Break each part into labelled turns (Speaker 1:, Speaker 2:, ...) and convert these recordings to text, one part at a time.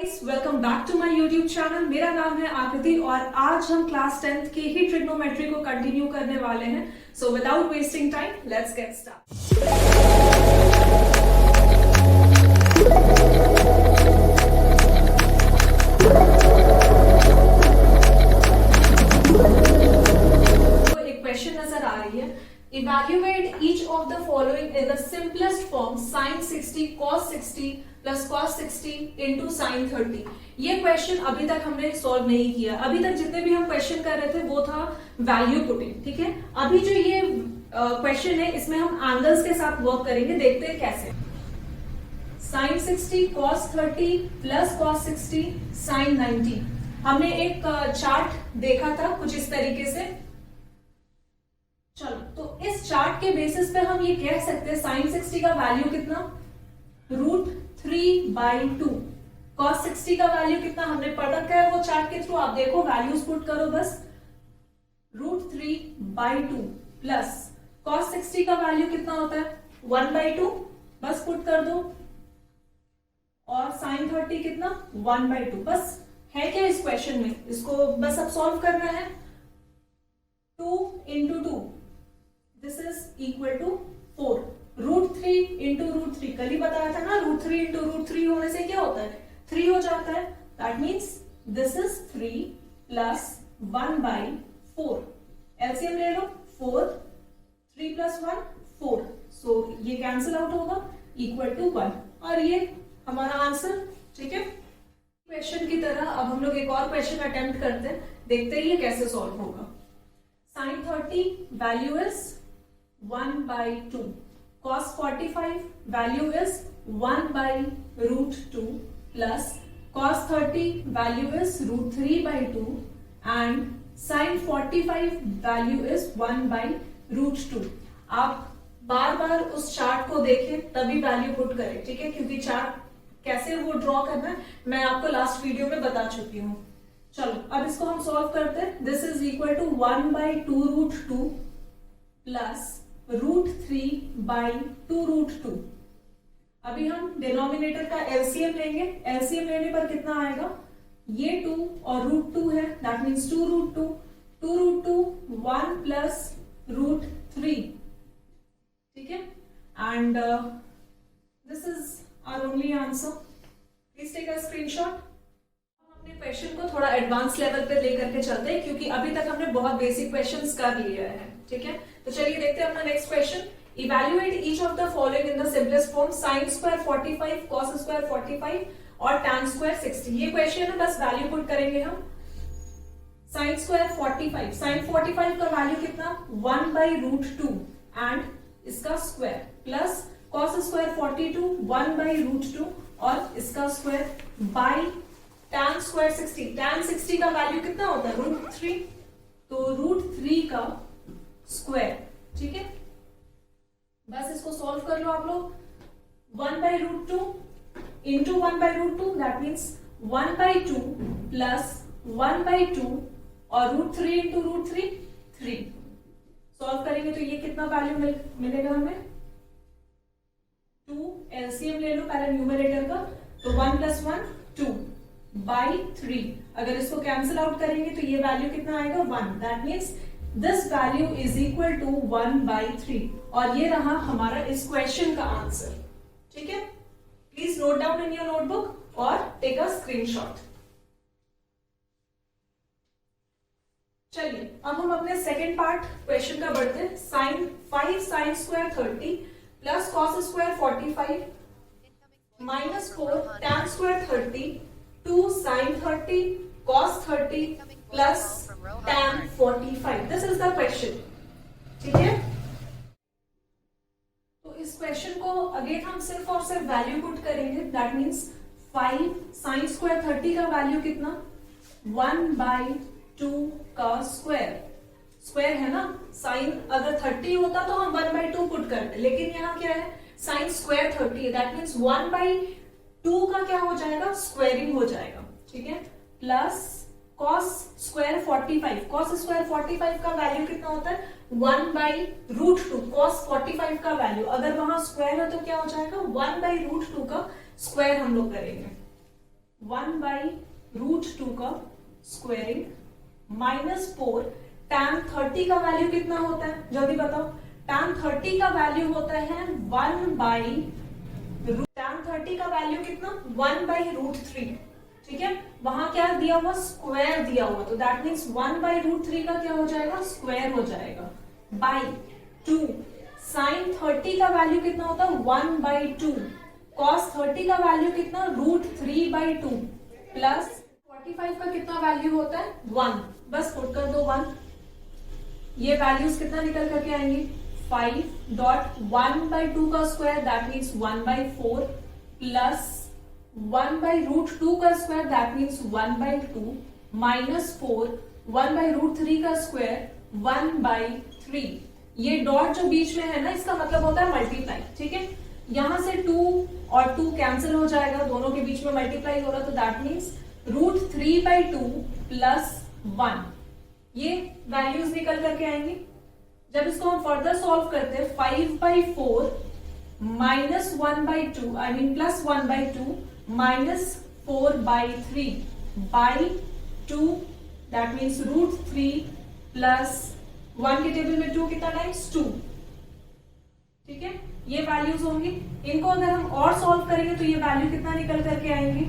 Speaker 1: Guys, welcome back to my YouTube channel. मेरा नाम है आकृति और आज हम क्लास 10th की ही ट्रिग्नोमेट्री को कंटिन्यू करने वाले हैं। So without wasting time let's get start. एक क्वेश्चन नजर आ रही है, evaluate each of the following in the simplest form sin 60 cos 60 plus cos 60 into sin 30। ये क्वेश्चन अभी तक हमने सॉल्व नहीं किया। अभी तक जितने भी हम क्वेश्चन कर रहे थे वो था वैल्यू पुटिंग, ठीक है। अभी जो ये क्वेश्चन है इसमें हम एंगल्स के साथ वर्क करेंगे, देखते हैं कैसे। sin 60 cos 30 plus cos 60 sin 90। हमने एक चार्ट देखा था कुछ इस तरीके से। चलो, तो इस चार्ट के बेसिस पे हम ये कह सकते हैं sin 60 का वैल्यू कितना, √3/2। cos 60 का वैल्यू कितना हमने पढ़ रखा है वो चार्ट के थ्रू, आप देखो वैल्यूज पुट करो बस। √3/2 प्लस cos 60 का वैल्यू कितना होता है 1/2, बस पुट कर दो। और sin 30 कितना 1/2। बस है क्या इस क्वेश्चन में, इसको बस अब सॉल्व करना है। 2 into 2 this is equal to 4। √3 into √3 कल ही बताया था ना, √3 into √3 होने से क्या होता है 3 हो जाता है। That means this is 3 plus 1/4। LCM ले लो 4, 3 प्लस 1 4। सो ये कैंसिल आउट होगा इक्वल टू 1 और ये हमारा आंसर, ठीक है। क्वेश्चन की तरह अब हम लोग एक और क्वेश्चन अटेम्प्ट करते हैं, देखते हैं ये कैसे सॉल्व होगा। sin 30 value is 1/2, cos 45 value is 1/√2 plus cos 30 value is √3/2 and sin 45 value is 1/√2। आप बार बार उस चार्ट को देखें तभी वैल्यू पुट करें, ठीक है, क्योंकि चार्ट कैसे वो ड्रॉ करना है मैं आपको लास्ट वीडियो में बता चुकी हूँ। चलो अब इसको हम सॉल्व करते हैं। This is equal to 1/2√2 plus √3/2√2। अभी हम डिनोमिनेटर का एलसीएम लेंगे। एलसीएम लेने पर कितना आएगा, ये 2 और √2 है, दैट मीन्स 2√2। 2√2 1 प्लस √3, ठीक है। And this is our only answer. Please take a screenshot. अपने क्वेश्चन को थोड़ा एडवांस लेवल पे लेकर के चलते हैं क्योंकि अभी तक हमने बहुत बेसिक क्वेश्चंस कर लिए हैं, ठीक है। तो चलिए देखते हैं अपना next question. Evaluate each of the following in the simplest form sin square 45 cos square 45 और tan स्क्वायर 60। ये क्वेश्चन है, बस वैल्यू पुट करेंगे हम। sin स्क्वायर 45, sin 45 का वैल्यू कितना 1/√2 एंड इसका स्क्वायर प्लस cos स्क्वायर 42 1/√2 और इसका square by tan square 60। tan 60 का वैल्यू कितना होता है √3, तो √3 का स्क्वायर, ठीक है। बस इसको सॉल्व कर लो आप लोग। 1/√2 इंटू 1/√2 दैट मीन्स 1/2 प्लस 1/2 और √3 इंटू √3 3। सॉल्व करेंगे तो ये कितना वैल्यू मिलेगा हमें 2। एलसीएम ले लो पहले न्यूमरेटर का, तो 1 प्लस 1 2/3। अगर इसको कैंसिल आउट करेंगे तो ये वैल्यू कितना आएगा 1। That means this value is equal to 1/3 और ये रहा हमारा इस क्वेश्चन का आंसर, ठीक है। Please note down in your notebook और टेक अ स्क्रीनशॉट। चलिए अब हम अपने सेकेंड पार्ट क्वेश्चन का बढ़ते हैं। sin square 30 plus cos square 45 minus 4 tan square 30 2 sin 30 cos 30 plus tan 45। This is the question, ठीक है। तो इस क्वेश्चन को अगेन हम सिर्फ और सिर्फ वैल्यू पुट करेंगे। दैट मीन्स 5 sin स्क्वायर 30 का वैल्यू कितना 1/2 का स्क्वायर। स्क्वायर है ना, साइन अगर 30 होता तो हम 1/2 पुट करते, लेकिन यहाँ क्या है साइन स्क्वायर 30 है, दैट मीन्स 1/2 का क्या हो जाएगा स्क्वायरिंग हो जाएगा, ठीक है। Plus cos square 45, cos square 45 का वैल्यू कितना होता है 1/√2। cos 45 का वैल्यू अगर वहां स्क्वायर है तो क्या हो जाएगा 1/√2 का स्क्वायर हम लोग करेंगे। 1/√2 का स्क्वायरिंग -4 tan 30 का वैल्यू कितना होता है, जल्दी बताओ। tan 30 का वैल्यू होता है 1/tan 30 का वैल्यू कितना 1/√3। ठीक है, वहां क्या दिया हुआ, स्क्वायर दिया हुआ, तो दैट मीन्स 1/√3 का क्या हो जाएगा, स्क्वायर हो जाएगा, बाई 2। sin 30 का वैल्यू कितना होता है 1/2। cos 30 का वैल्यू कितना √3/2 प्लस 45 का कितना वैल्यू होता है 1। बस पुट कर दो 1। ये वैल्यूज कितना निकल करके आएंगे 5.1/2 का स्क्वायर दैट मीन्स 1/4 प्लस 1/√2 का स्क्वायर दैट मीन्स 1/2 माइनस 4 1/√3 का स्क्वायर 1/3। ये डॉट जो बीच में है ना, इसका मतलब होता है मल्टीप्लाई। ठीक है, यहां से 2 और 2 कैंसिल हो जाएगा, दोनों के बीच में मल्टीप्लाई हो रहा, तो दैट मीन्स √3/2 प्लस 1। ये वैल्यूज निकल करके आएंगी। जब इसको हम फर्दर सॉल्व करते हैं 5/4 minus 1/2 I mean plus 1/2 minus 4/3 by 2 that means √3 plus 1 के टेबल में 2 कितना टाइम्स 2। ठीक है, ये वैल्यूज होंगी। इनको अगर हम और सॉल्व करेंगे तो ये वैल्यू कितना निकल करके आएंगे,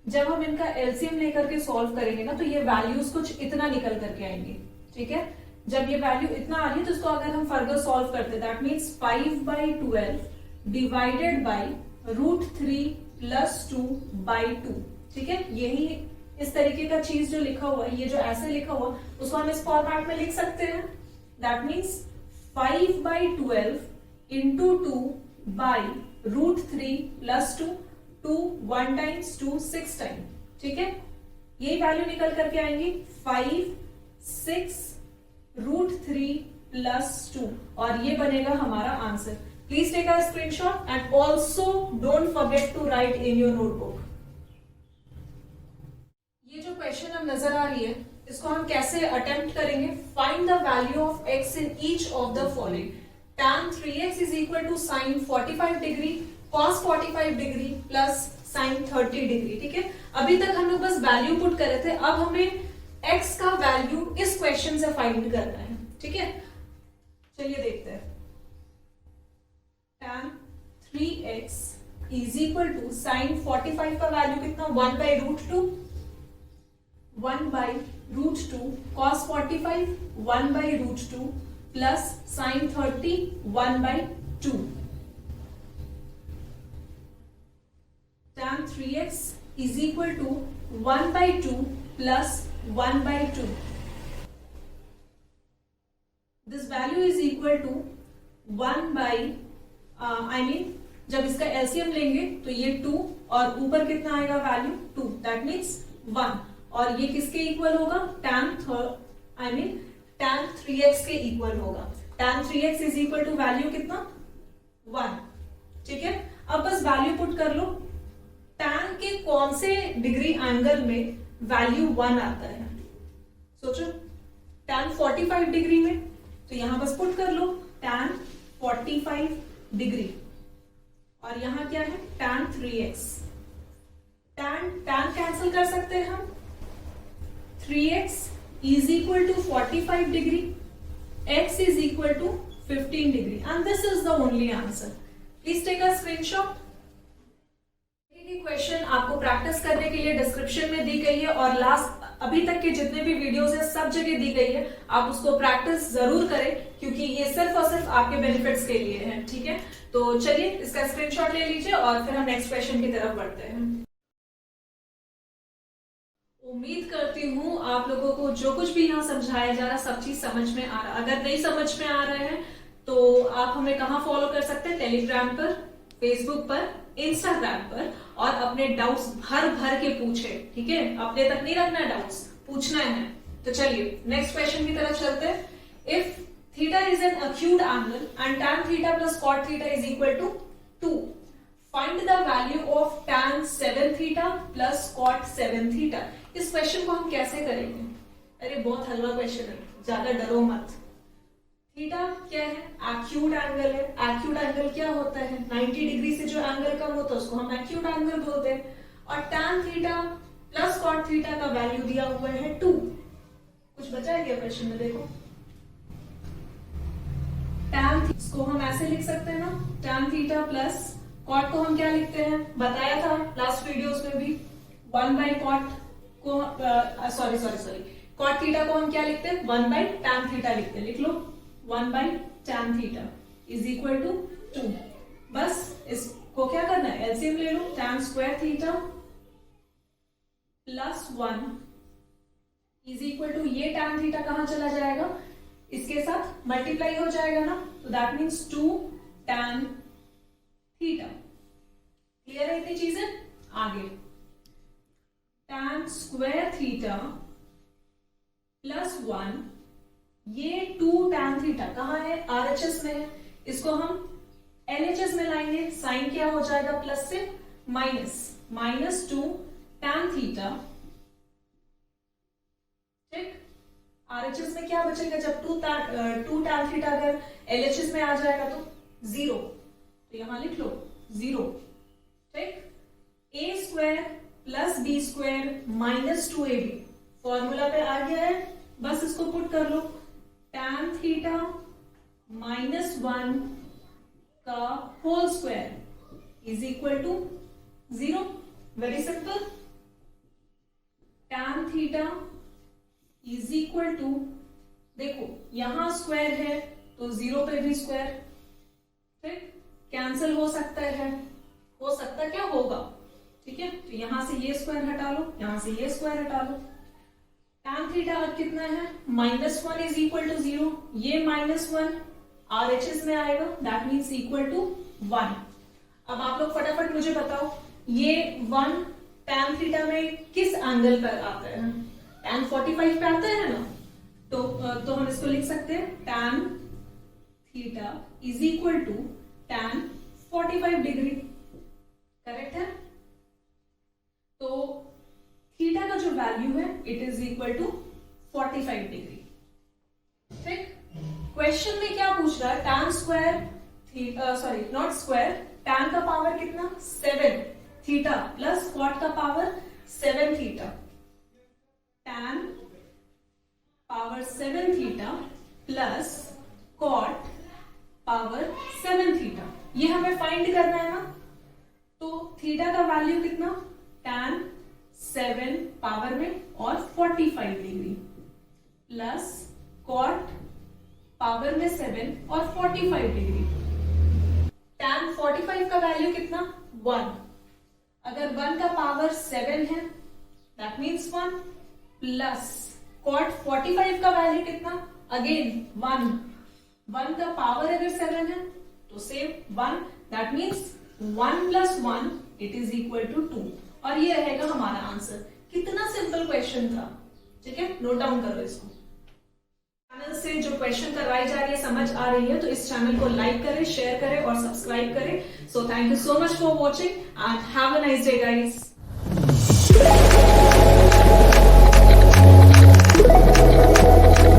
Speaker 1: जब हम इनका एलसीएम लेकर के सॉल्व करेंगे ना, तो ये वैल्यूज कुछ इतना निकल करके आएंगे। ठीक है, जब ये वैल्यू इतना आ रही है तो इसको अगर हम फर्दर सॉल्व करते हैं that means 5/12 divided by √3 plus 2/2। ठीक है, यही इस तरीके का चीज जो लिखा हुआ है, ये जो ऐसे लिखा हुआ उसको हम इस फॉर्मेट में लिख सकते हैं। That means 5/12 into 2/√3 plus 2 2 1 times 2 6 time. ठीक है, यही वैल्यू निकल करके आएंगी 5 6 √3 प्लस 2 और ये बनेगा हमारा answer. Please take a screenshot and also don't forget to write in your notebook. ये जो क्वेश्चन अब नजर आ रही है, इसको हम कैसे अटेम्प्ट करेंगे। Find the value of x in each of the following. tan 3x is equal to sin 45 degree cos 45 degree plus sin 30 degree. ठीक है, अभी तक हम लोग बस वैल्यू पुट कर रहे थे, अब हमें x का वैल्यू इस क्वेश्चन से फाइंड करना है। ठीक है, चलिए देखते हैं। tan 3x is equal to sin 45 का वैल्यू कितना 1/√2 1/√2 cos 45 1/√2 plus sin 30 1/2। tan 3x is equal to 1/2 plus 1/2. This value is equal to 1 by जब इसका एलसीएम लेंगे तो ये 2 और ऊपर कितना आएगा वैल्यू 2 दैट मीन्स 1 और ये किसके इक्वल होगा tan 3x के इक्वल होगा। tan 3x is equal to value कितना 1। ठीक है, अब बस वैल्यू पुट कर लो। tan के कौन से डिग्री एंगल में वैल्यू 1 आता है, सोचो। tan 45 डिग्री में, तो यहां बस पुट कर लो tan 45 डिग्री और यहां क्या है tan 3x। tan कैंसिल कर सकते हैं हम। 3x is equal to 45 degree, x is equal to 15 degree and this is the only answer. Please take a screenshot. Question आपको प्रैक्टिस करने के लिए डिस्क्रिप्शन में दी गई है और लास्ट अभी तक के जितने भी वीडियोस है सब जगह दी गई है, आप उसको प्रैक्टिस जरूर करें क्योंकि ये सिर्फ और सिर्फ आपके बेनिफिट्स के लिए है। ठीक है, तो चलिए इसका स्क्रीनशॉट ले लीजिए और फिर हम नेक्स्ट क्वेश्चन की तरफ बढ़ते हैं। उम्मीद करती हूँ आप लोगों को जो कुछ भी यहाँ समझाया जा रहा सब चीज समझ में आ रहा। अगर नहीं समझ में आ रहे हैं तो आप हमें कहाँ फॉलो कर सकते हैं, टेलीग्राम पर, फेसबुक पर, इंस्टाग्राम पर और अपने डाउट्स भर भर के पूछे। ठीक है, अपने तक नहीं रखना डाउट्स, पूछना है। तो चलिए नेक्स्ट क्वेश्चन की तरफ चलते हैं। If theta is an acute angle and tan theta plus cot theta is equal to 2, find the value of tan 7 theta plus cot 7 theta. इस क्वेश्चन को हम कैसे करेंगे? अरे बहुत हलवा क्वेश्चन है, ज्यादा डरो मत। थीटा क्या है? एक्यूट एंगल है। एक्यूट एंगल क्या होता है? 90 डिग्री से जो एंगल कम होता है उसको हम एक्यूट एंगल बोलते हैं। और tan theta plus cot theta का वैल्यू दिया हुआ है 2। कुछ बचा है क्या क्वेश्चन में? देखो tan इसको हम ऐसे लिख सकते हैं ना, tan थीटा प्लस cot को हम क्या लिखते हैं, बताया था लास्ट वीडियोस में भी, 1 बाई cot को सॉरी cot थीटा को हम क्या लिखते हैं, 1 बाई tan थीटा लिखते हैं। लिख लो 1 by tan theta is equal to 2। बस इसको क्या करना है, एलसीएम ले लो, tan square theta plus 1 is equal to, ये tan थीटा कहां चला जाएगा, इसके साथ मल्टीप्लाई हो जाएगा ना, तो that means 2 tan theta. Clear है इतनी चीजें? आगे tan स्क्वायर थीटा प्लस 1, ये 2 tan थीटा कहां है, आरएचएस में है, इसको हम एलएचएस में लाएंगे, साइन क्या हो जाएगा, प्लस से माइनस 2 tan थीटा। ठीक, आरएचएस में क्या बचेगा, जब 2 tan थीटा अगर एलएचएस में आ जाएगा तो 0, तो यहां लिख लो 0। ठीक, A square plus B square minus 2ab formula पे आ गया है, बस इसको पुट कर लो, tan थीटा माइनस 1 का whole square is equal to 0। Very simple, tan theta is equal to, देखो यहां स्क्वायर है तो 0 पे भी स्क्वायर, ठीक, कैंसिल हो सकता है, हो सकता क्या होगा, ठीक है, तो यहां से ये स्क्वायर हटा लो, यहां से ये स्क्वायर हटा लो, tan थीटा अब कितना है, -1 इज इक्वल टू 0, ये -1 आरएचएस में आएगा, दैट मीन्स इक्वल टू 1। अब आप लोग फटाफट मुझे बताओ, ये 1 tan थीटा में किस एंगल पर आता है, tan 45 पे आता है ना, तो हम इसको लिख सकते हैं tan theta is equal to tan 45 degree. Correct है? तो थीटा का जो वैल्यू है it is equal to 45 degree. ठीक, क्वेश्चन में क्या पूछ रहा है, tan square theta, sorry not square, tan का पावर कितना 7 थीटा प्लस cot का power 7 theta, tan power 7 theta plus cot power 7 theta, ये हमें फाइंड करना है ना, तो थीटा का वैल्यू कितना, tan 7 पावर में और 45 डिग्री प्लस cot पावर में 7 और 45 डिग्री, tan 45 का वैल्यू कितना 1, अगर 1 का पावर 7 है दैट मीन्स 1 प्लस cot 45 का वैल्यू कितना, अगेन 1 का पावर अगर 7 है तो same 1, that means 1 plus 1 it is equal to 2, और ये रहेगा हमारा आंसर। कितना सिंपल क्वेश्चन था, ठीक है, नोट डाउन करो इसको। चैनल से जो क्वेश्चन करवाई जा रही है समझ आ रही है तो इस चैनल को लाइक करें, शेयर करें और सब्सक्राइब करें। So thank you so much for watching and have a nice day guys.